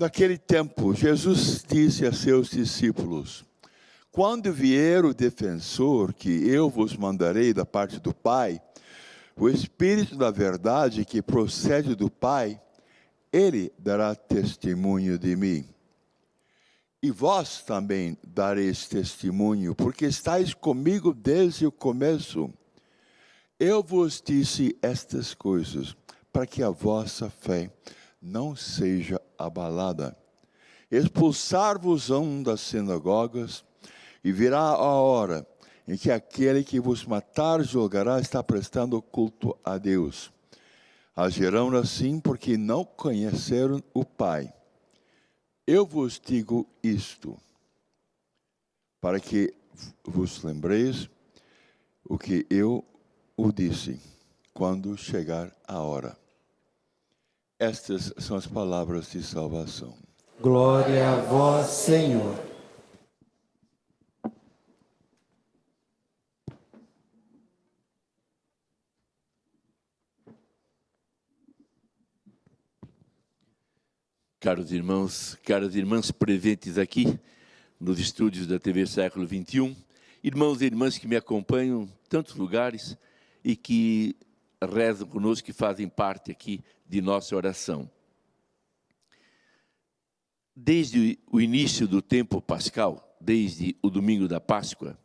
Naquele tempo, Jesus disse a seus discípulos: quando vier o defensor que eu vos mandarei da parte do Pai, o Espírito da verdade que procede do Pai, ele dará testemunho de mim. E vós também dareis testemunho, porque estáis comigo desde o começo. Eu vos disse estas coisas, para que a vossa fé não seja abalada. Expulsar-vos-ão das sinagogas, e virá a hora em que aquele que vos matar julgará estar prestando culto a Deus. Agirão assim porque não conheceram o Pai. Eu vos digo isto, para que vos lembreis o que eu o disse, quando chegar a hora. Estas são as palavras de salvação. Glória a vós, Senhor. Caros irmãos, caras irmãs presentes aqui nos estúdios da TV Século XXI, irmãos e irmãs que me acompanham em tantos lugares e que rezam conosco, que fazem parte aqui de nossa oração. Desde o início do tempo pascal, desde o domingo da Páscoa,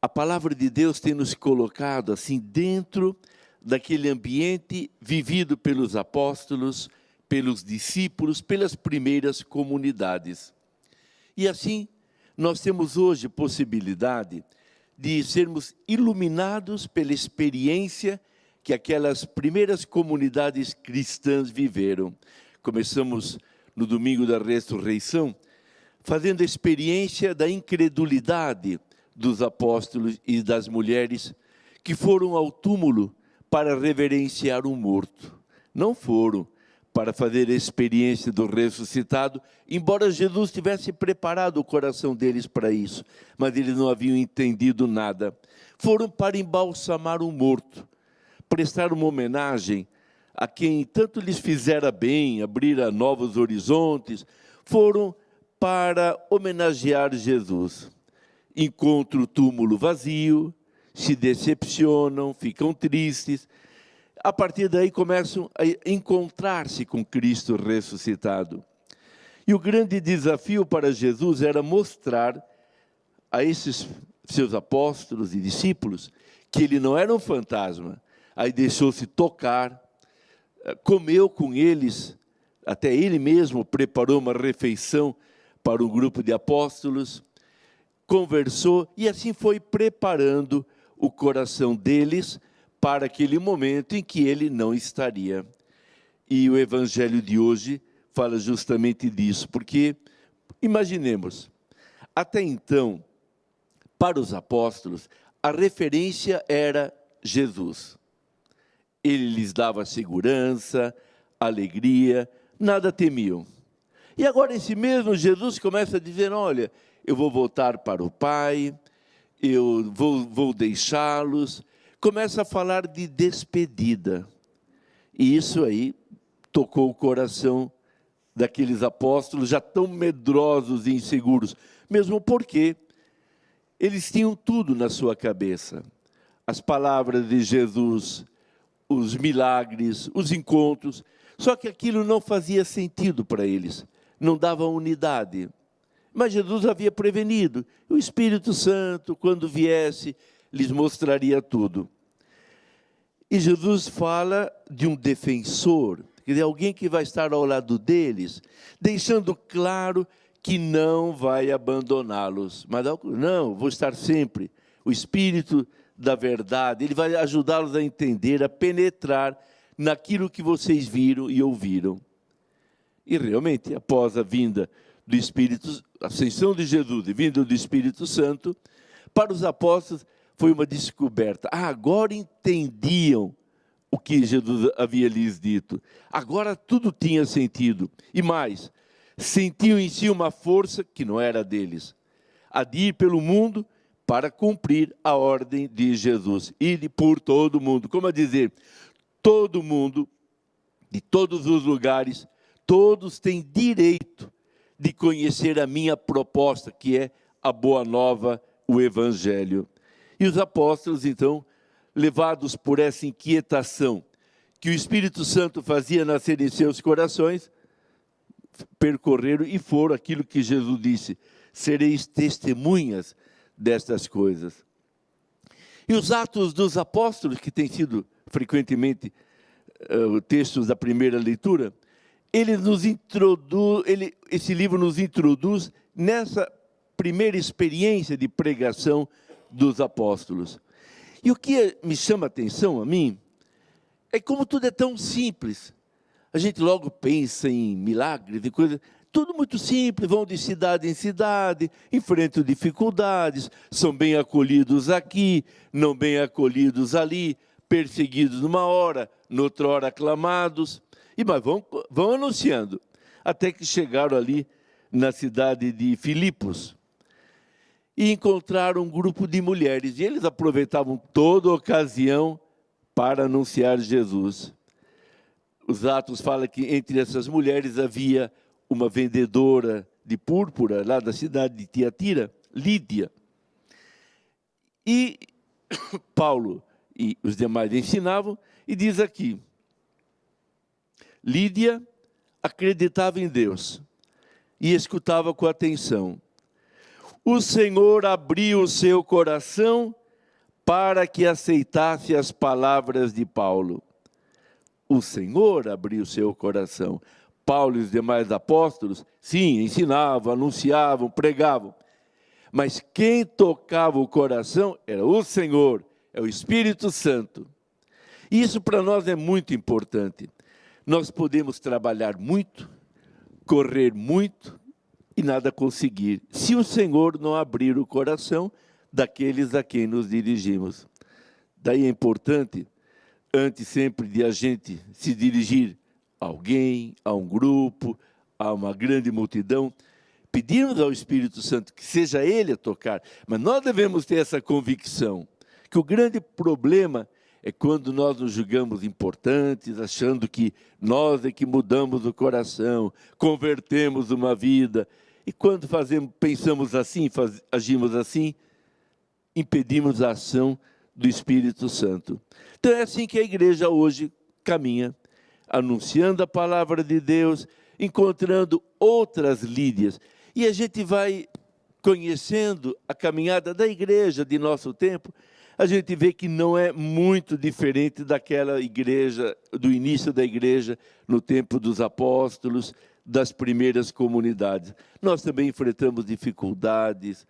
a palavra de Deus tem nos colocado assim dentro daquele ambiente vivido pelos apóstolos, pelos discípulos, pelas primeiras comunidades. E assim, nós temos hoje possibilidade de sermos iluminados pela experiência que aquelas primeiras comunidades cristãs viveram. Começamos no domingo da ressurreição, fazendo a experiência da incredulidade dos apóstolos e das mulheres que foram ao túmulo para reverenciar um morto. Não foram para fazer a experiência do ressuscitado, embora Jesus tivesse preparado o coração deles para isso, mas eles não haviam entendido nada. Foram para embalsamar um morto, prestar uma homenagem a quem tanto lhes fizera bem, abrir novos horizontes. Foram para homenagear Jesus. Encontram o túmulo vazio, se decepcionam, ficam tristes. A partir daí começam a encontrar-se com Cristo ressuscitado. E o grande desafio para Jesus era mostrar a esses seus apóstolos e discípulos que ele não era um fantasma. Aí deixou-se tocar, comeu com eles, até ele mesmo preparou uma refeição para um grupo de apóstolos, conversou e assim foi preparando o coração deles para aquele momento em que ele não estaria. E o evangelho de hoje fala justamente disso, porque, imaginemos, até então, para os apóstolos, a referência era Jesus. Ele lhes dava segurança, alegria, nada temiam. E agora esse mesmo Jesus começa a dizer, olha, eu vou voltar para o Pai, eu vou deixá-los. Começa a falar de despedida. E isso aí tocou o coração daqueles apóstolos já tão medrosos e inseguros, mesmo porque eles tinham tudo na sua cabeça. As palavras de Jesus, os milagres, os encontros, só que aquilo não fazia sentido para eles, não dava unidade. Mas Jesus havia prevenido, o Espírito Santo, quando viesse, lhes mostraria tudo. E Jesus fala de um defensor, de alguém que vai estar ao lado deles, deixando claro que não vai abandoná-los. Mas não, vou estar sempre. O Espírito da verdade, ele vai ajudá-los a entender, a penetrar naquilo que vocês viram e ouviram. E realmente, após a vinda do Espírito, a ascensão de Jesus e vinda do Espírito Santo, para os apóstolos foi uma descoberta. Agora entendiam o que Jesus havia lhes dito. Agora tudo tinha sentido. E mais, sentiam em si uma força que não era deles, a de ir pelo mundo para cumprir a ordem de Jesus. Ir por todo o mundo. Como a dizer, todo mundo, de todos os lugares, todos têm direito de conhecer a minha proposta, que é a boa nova, o Evangelho. E os apóstolos, então, levados por essa inquietação que o Espírito Santo fazia nascer em seus corações, percorreram e foram aquilo que Jesus disse: sereis testemunhas destas coisas. E os Atos dos Apóstolos, que tem sido frequentemente textos da primeira leitura, esse livro nos introduz nessa primeira experiência de pregação dos apóstolos. E o que me chama a atenção a mim é como tudo é tão simples. A gente logo pensa em milagres e coisas, tudo muito simples, vão de cidade em cidade, enfrentam dificuldades, são bem acolhidos aqui, não bem acolhidos ali, perseguidos numa hora, noutra hora aclamados, mas vão anunciando, até que chegaram ali na cidade de Filipos e encontraram um grupo de mulheres, e eles aproveitavam toda a ocasião para anunciar Jesus. Os Atos falam que entre essas mulheres havia uma vendedora de púrpura, lá da cidade de Tiatira, Lídia. E Paulo e os demais ensinavam, e diz aqui: Lídia acreditava em Deus e escutava com atenção. O Senhor abriu o seu coração para que aceitasse as palavras de Paulo. O Senhor abriu o seu coração. Paulo e os demais apóstolos, sim, ensinavam, anunciavam, pregavam. Mas quem tocava o coração era o Senhor, é o Espírito Santo. Isso para nós é muito importante. Nós podemos trabalhar muito, correr muito e nada conseguir, se o Senhor não abrir o coração daqueles a quem nos dirigimos. Daí é importante, antes sempre de a gente se dirigir a alguém, a um grupo, a uma grande multidão, pedirmos ao Espírito Santo que seja Ele a tocar, mas nós devemos ter essa convicção, que o grande problema é quando nós nos julgamos importantes, achando que nós é que mudamos o coração, convertemos uma vida, e quando pensamos assim, agimos assim, impedimos a ação do Espírito Santo. Então é assim que a igreja hoje caminha, anunciando a palavra de Deus, encontrando outras Lídias. E a gente vai conhecendo a caminhada da igreja de nosso tempo, a gente vê que não é muito diferente daquela igreja, do início da igreja, no tempo dos apóstolos, das primeiras comunidades. Nós também enfrentamos dificuldades,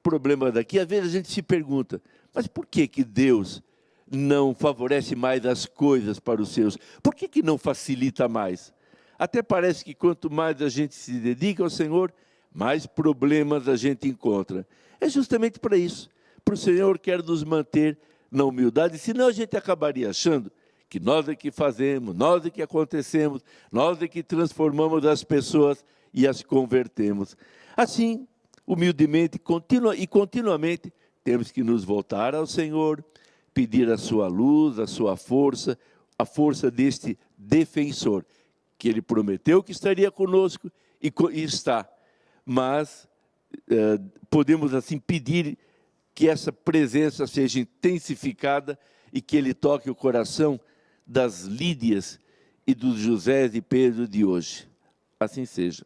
problemas daqui. Às vezes a gente se pergunta, mas por que Deus não favorece mais as coisas para os seus? Por que não facilita mais? Até parece que quanto mais a gente se dedica ao Senhor, mais problemas a gente encontra. É justamente para isso. Para o Senhor quer nos manter na humildade, senão a gente acabaria achando que nós é que fazemos, nós é que acontecemos, nós é que transformamos as pessoas e as convertemos. Assim, humildemente e continuamente, temos que nos voltar ao Senhor, pedir a sua luz, a sua força, a força deste defensor, que Ele prometeu que estaria conosco e está. Mas podemos assim pedir que essa presença seja intensificada e que Ele toque o coração das Lídias e dos Josés e Pedro de hoje. Assim seja.